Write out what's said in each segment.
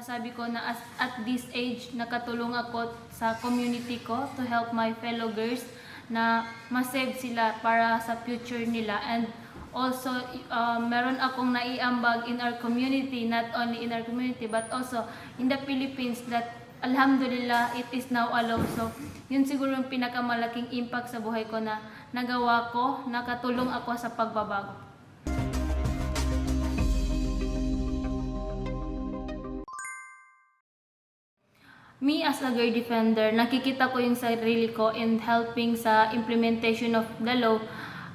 masabi ko na at this age, nakatulong ako sa community ko to help my fellow girls na masave sila para sa future nila. And also, meron akong naiambag in our community, not only in our community, but also in the Philippines that alhamdulillah, it is now allowed. So, yun siguro yung pinakamalaking impact sa buhay ko na nagawa ko, nakatulong ako sa pagbabago. Me as a girl defender, nakikita ko yung sarili ko in helping sa implementation of the law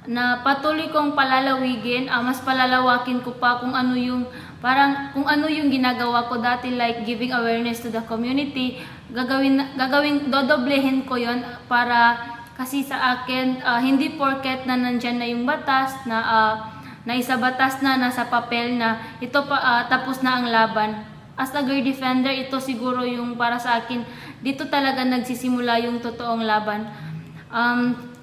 na patuloy kong palalawigin, mas palalawakin ko pa kung ano yung ginagawa ko dati, like giving awareness to the community. Dodoblehin ko yon para kasi sa akin hindi porket na nandyan na yung batas na isa batas na nasa papel na ito pa tapos na ang laban. As a girl defender, ito siguro yung para sa akin, dito talaga nagsisimula yung totoong laban.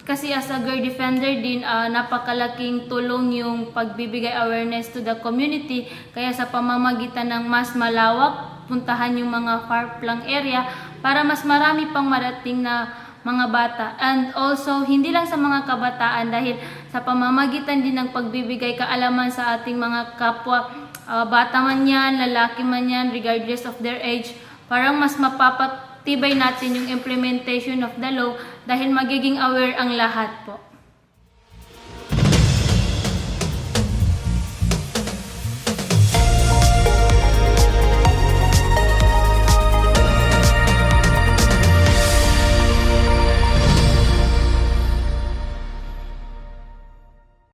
Kasi as a girl defender din, napakalaking tulong yung pagbibigay awareness to the community. Kaya sa pamamagitan ng mas malawak, puntahan yung mga far-flung area para mas marami pang marating na mga bata. And also, hindi lang sa mga kabataan dahil sa pamamagitan din ng pagbibigay kaalaman sa ating mga kapwa, bata man yan, lalaki man yan, regardless of their age, parang mas mapapatibay natin yung implementation of the law dahil magiging aware ang lahat po.